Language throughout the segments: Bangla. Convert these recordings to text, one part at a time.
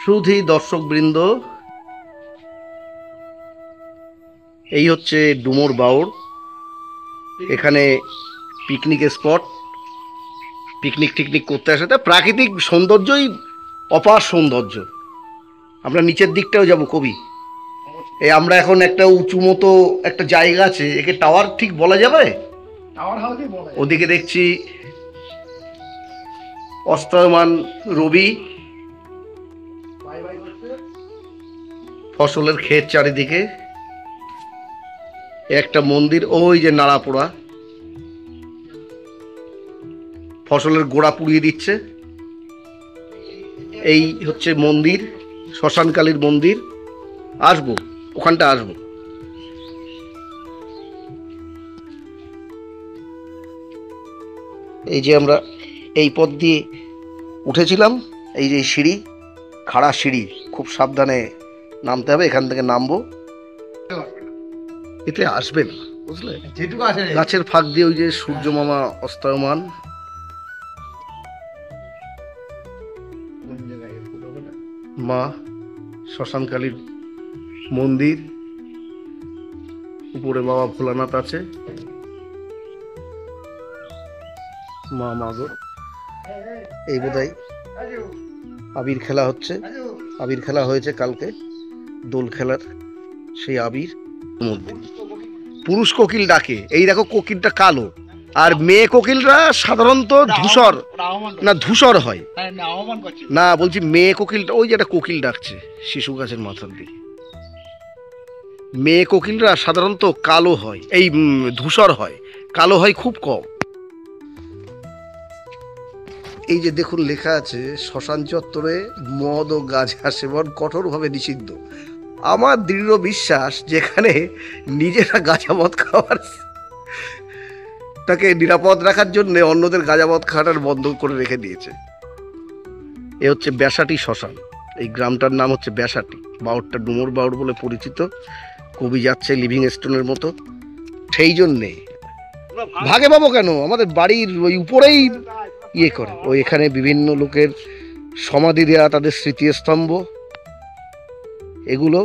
সুধী দর্শকবৃন্দ, এই হচ্ছে ডুমুর বাউড়। এখানে পিকনিক স্পট, পিকনিক টিকনিক করতে আসে। তা প্রাকৃতিক সৌন্দর্যই অপার সৌন্দর্য। আমরা নিচের দিকটাও যাব কবি। এই আমরা এখন একটা উঁচু মতো একটা জায়গা আছে, একে টাওয়ার ঠিক বলা যাবে? ওদিকে দেখছি অস্তমান রবি, ফসলের ক্ষেত চারিদিকে, একটা মন্দির, ওই যে নাড়াপোড়া, ফসলের গোড়া পুড়িয়ে দিচ্ছে। এই হচ্ছে মন্দির, শ্মশানকালীর মন্দির। আসবো, ওখানটা আসবো। এই যে আমরা এই পথ দিয়ে উঠেছিলাম, এই যে সিঁড়ি, খাড়া সিঁড়ি, খুব সাবধানে নামতে হবে। এখান থেকে নামবো, এতে আসবে না, বুঝলে? গাছের ফাঁক দিয়ে ওই যে সূর্য মামা অস্তমান। মা শ্মশানকালীর মন্দির, উপরে বাবা ভোলানাথ আছে। মা মাগো, এই বোধহয় আবির খেলা হচ্ছে। আবির খেলা হয়েছে কালকে, দোল খেলার সেই আবির। পুরুষ কোকিল ডাকে, এই দেখো কোকিলটা কালো, আর মেয়ে কোকিলরা সাধারণত ধূসর, না ধূসর হয় না, বলছি মেয়ে কোকিলটা, ওই যে একটা কোকিল ডাকছে শিশু গাছের মাথার দিকে। মেয়ে কোকিলরা সাধারণত কালো হয়, এই ধূসর হয়, কালো হয় খুব কম। এই যে দেখুন লেখা আছে, শ্মশান চত্বরে মদ ও গাঁজা সেবন কঠোরভাবে নিষিদ্ধ। আমার দৃঢ় বিশ্বাস, যেখানে নিজেরা গাঁজা মদ খাওয়ার তাকে নিরাপদ রাখার জন্য অন্যদের গাঁজা মদ খাওয়াটা বন্ধ করে রেখে দিয়েছে। এ হচ্ছে ব্যাসাটি শ্মশান। এই গ্রামটার নাম হচ্ছে ব্যাসাটি। বাউড়টা ডুমুর বাউড় বলে পরিচিত। কবি যাচ্ছে লিভিংস্টোনের মতো, সেই জন্যে ভাগে পাবো কেন, আমাদের বাড়ির ওই উপরেই ইয়ে করে। ওই এখানে বিভিন্ন লোকের সমাধি দেওয়া, তাদের স্মৃতিস্তম্ভ এগুলো।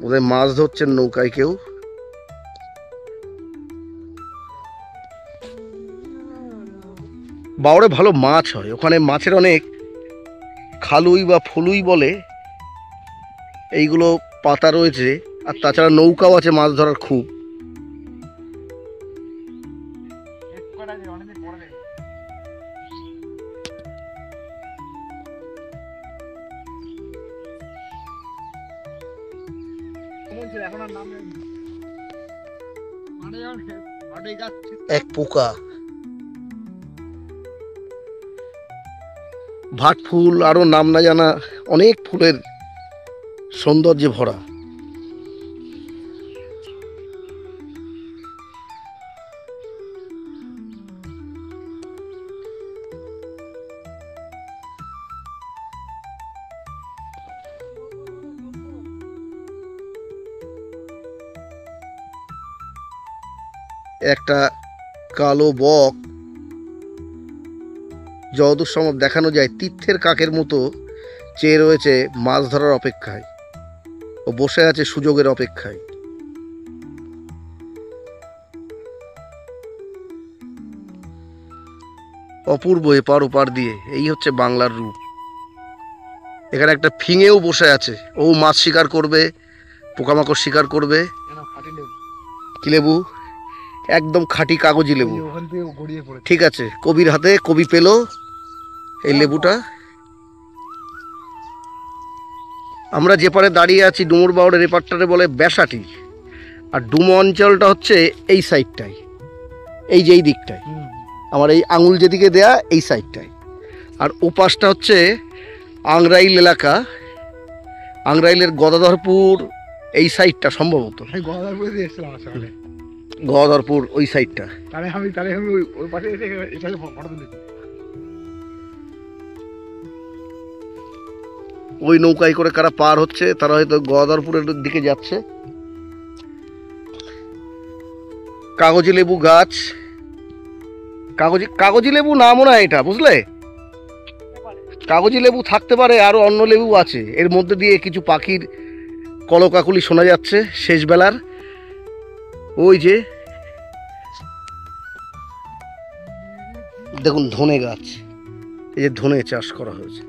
ওদের মাছ ধরছেন নৌকায় কেউ। বাউড়ে ভালো মাছ হয়, ওখানে মাছের অনেক খালুই বা ফুলুই বলে, এইগুলো পাতা রয়েছে। আর তাছাড়া নৌকাও আছে মাছ ধরার খুব। এক পোকা, ভাট ফুল, আরো নাম না জানা অনেক ফুলের সৌন্দর্যে ভরা। একটা কালো বক, যতদূর সম্ভব দেখানো যায় তীর্থের কাকের মতো চেয়ে রয়েছে মাছ ধরার অপেক্ষায়। ও বসে আছে সুযোগের অপেক্ষায়। অপূর্ব এপার ওপার দিয়ে, এই হচ্ছে বাংলার রূপ। এখানে একটা ফিঙেও বসে আছে, ও মাছ শিকার করবে, পোকামাকড় শিকার করবে। কি লেবু? একদম খাঁটি কাগজি লেবু। ঠিক আছে, কবির হাতে কবি পেল এই লেবুটা। আমরা যে পারে দাঁড়িয়ে আছি ডুমুর বাউড়ের এপারটারে বলে ব্যাসাটি, আর ডুমো অঞ্চলটা হচ্ছে এই সাইডটায়, এই যে এই দিকটায়, আমার এই আঙুল যেদিকে দেয়া এই সাইডটায়। আর ওপাশটা হচ্ছে আংরাইল এলাকা, আংরাইলের গদাধরপুর এই সাইডটা সম্ভবত। গদাধরপুর ওই সাইডটা। ওই নৌকায় করে কারা পার হচ্ছে, তারা হয়তো গদাধরপুরের দিকে যাচ্ছে। কাগজি লেবু গাছ, কাগজি লেবু না মনে হয় এটা, বুঝলে? কাগজি লেবু থাকতে পারে, আরো অন্য লেবু আছে। এর মধ্যে দিয়ে কিছু পাখির কলকাকলি শোনা যাচ্ছে শেষ বেলার। ওই যে দেখুন ধনে গাছ, এই যে ধনে চাষ করা হয়েছে।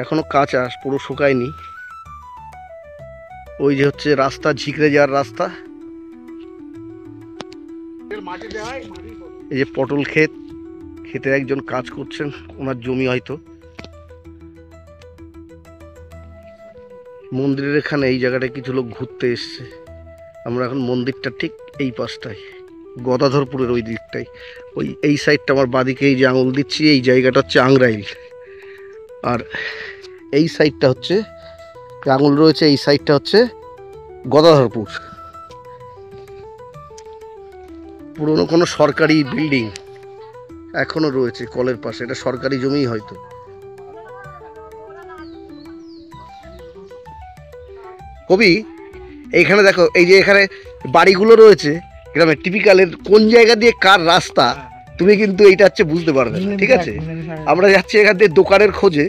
এখনো কাঁচা, পুরো শুকায়নি। ওই যে হচ্ছে রাস্তা, ঝিকরে যাওয়ার রাস্তা। এই যে পটল ক্ষেত, ক্ষেতে একজন কাজ করছেন, ওনার জমি হয়তো। মন্দিরের এখানে এই জায়গাটায় কিছু লোক ঘুরতে এসছে। আমরা এখন মন্দিরটা ঠিক এই পাশটায়, গদাধরপুরের ওই দিকটাই। ওই এই সাইডটা আমার বাদিকে এই যে আঙুল দিচ্ছি, এই জায়গাটা হচ্ছে আংরাইল। আর এই সাইডটা হচ্ছে আঙুল রয়েছে, এই সাইডটা হচ্ছে গদাধরপুর। পুরনো কোনো সরকারি বিল্ডিং এখনো রয়েছে কলের পাশে, এটা সরকারি জমি হয়তো। কবি এইখানে দেখো, এই যে এখানে বাড়িগুলো রয়েছে গ্রামে, টিপিক্যালের কোন জায়গা দিয়ে কার রাস্তা তুমি কিন্তু এইটা হচ্ছে বুঝতে পারবে না, ঠিক আছে? আমরা যাচ্ছি এখান দিয়ে দোকানের খোঁজে,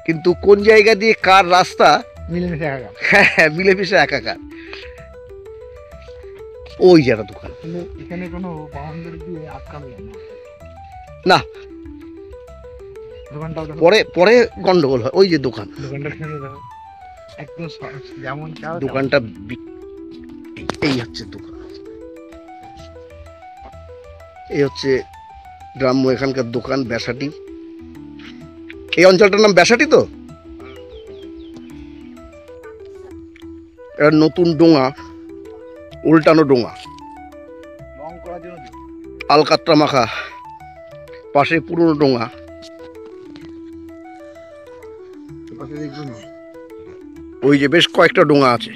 কিন্তু কোন জায়গা দিয়ে কার রাস্তা হ্যাঁ মিলেমিশে একাকার। ওই যারা দোকান, এখানে কোনো বাউন্ডারি দিয়ে আটকাবে না, দোকানটা পরে পরে গন্ডগোল হয়। ওই যে দোকান, দোকানটা একদম যেমন দোকানটা এই হচ্ছে দোকান। এই হচ্ছে গ্রাম্য এখানকার দোকান, ব্যাসাটি। এই অঞ্চলটার নাম ব্যাসাটি। তো এটা নতুন ডোঙা, উল্টানো ডোঙা, আলকাত্রা মাখা, পাশে পুরনো ডোঙা। ওই যে বেশ কয়েকটা ডোঙা আছে,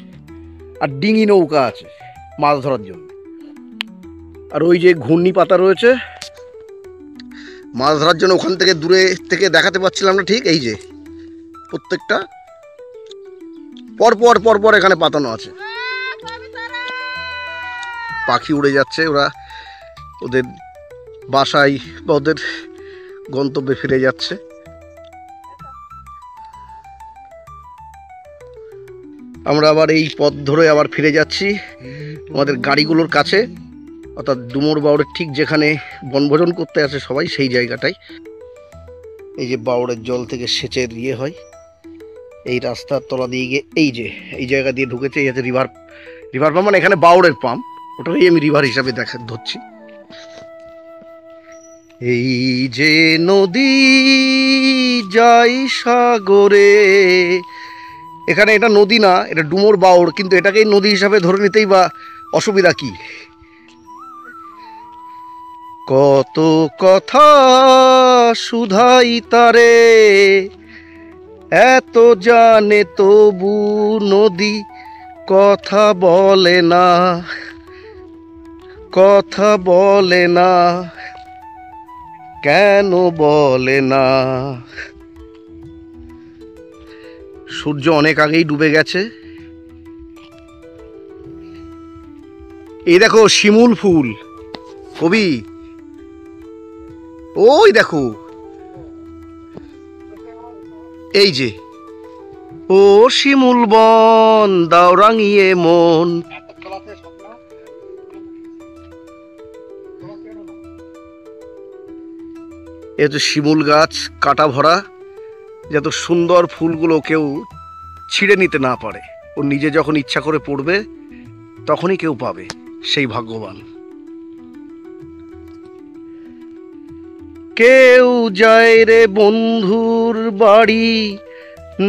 আর ডিঙি নৌকা আছে মাছ ধরার জন্য। আর ওই যে ঘূর্ণি পাতা রয়েছে মাছ ধরার জন্য, ওখান থেকে দূরে থেকে দেখাতে পাচ্ছিলাম না ঠিক। এই যে প্রত্যেকটা পরপর পরপর এখানে পাতানো আছে। পাখি উড়ে যাচ্ছে, ওরা ওদের বাসায় বা ওদের গন্তব্যে ফিরে যাচ্ছে। আমরা আবার এই পথ ধরে আবার ফিরে যাচ্ছি আমাদের গাড়িগুলোর কাছে, অর্থাৎ ডুমুর বাউড়ের ঠিক যেখানে বনভোজন করতে আসে সবাই, সেই জায়গাটায়। এই যে বাউড়ের জল থেকে সেচের ইয়ে হয়, এই রাস্তার তলা দিয়ে গিয়ে এই যে এই জায়গা দিয়ে ঢুকেছে। এই হচ্ছে রিভার, রিভার পাম্প মানে এখানে বাউড়ের পাম্প, ওটাই আমি রিভার হিসাবে ধরছি। এই যে নদী যাই সাগরে, এখানে এটা নদী না, এটা ডুমুর বাউড়, কিন্তু এটাকেই নদী হিসাবে ধরে নিতেই বা অসুবিধা কি? কত কথা শুধাই তারে, এত জানে তবু নদী কথা বলে না, কথা বলে না, কেন বলে না? সূর্য অনেক আগেই ডুবে গেছে। এই দেখো শিমুল ফুল, কবি ওই দেখো, এই যে ও শিমুল বন দাও রাঙিয়ে মন। এ হচ্ছে শিমুল গাছ, কাটা ভরা, যত সুন্দর ফুলগুলো কেউ ছিঁড়ে নিতে না পারে। ও নিজে যখন ইচ্ছা করে পড়বে তখনই কেউ পাবে, সেই ভাগ্যবান। কেউ যায় রে বন্ধুর বাড়ি,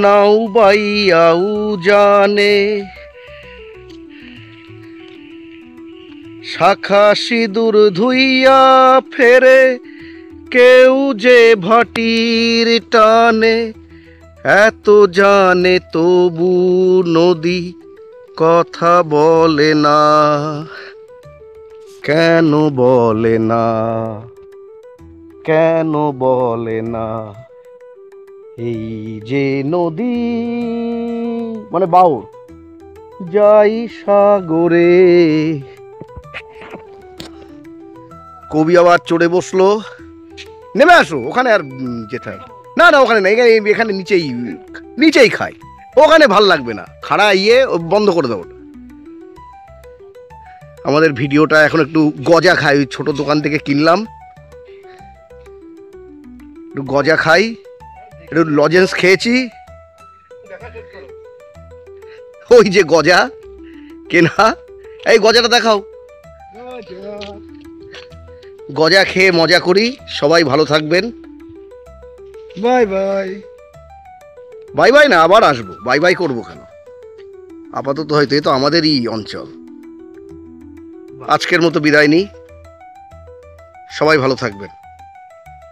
নাও বাইয়াও জানে, শাখা সিঁদুর ধুইয়া ফেরে, কেউ যে ভাটির টানে, এত জানে তবু নদী কথা বলে না, কেন বলে না, কেন বলে না? এই যে নদী মানে বাউড় যাই সাগরে, কবি আবার চড়ে বসলো। নেমে আসো, ওখানে আর যেতে হবে না। না ওখানে না, এখানে এখানে নিচেই নিচেই খাই। ওখানে ভাল লাগবে না, খাড়া বন্ধ করে দাও। আমাদের ভিডিওটা এখন একটু গজা খাই, ওই ছোট দোকান থেকে কিনলাম, একটু গজা খাই, একটু লজেন্স খেয়েছি। ওই যে গজা কেনা, এই গজাটা দেখাও। গজা খেয়ে মজা করি, সবাই ভালো থাকবেন। Bye bye. বাই বাই না, আবার আসবো। বাই বাই করবো কেন, আপাতত হয়তো এ তো আমাদেরই অঞ্চল। আজকের মতো বিদায় নিই, সবাই ভালো থাকবেন।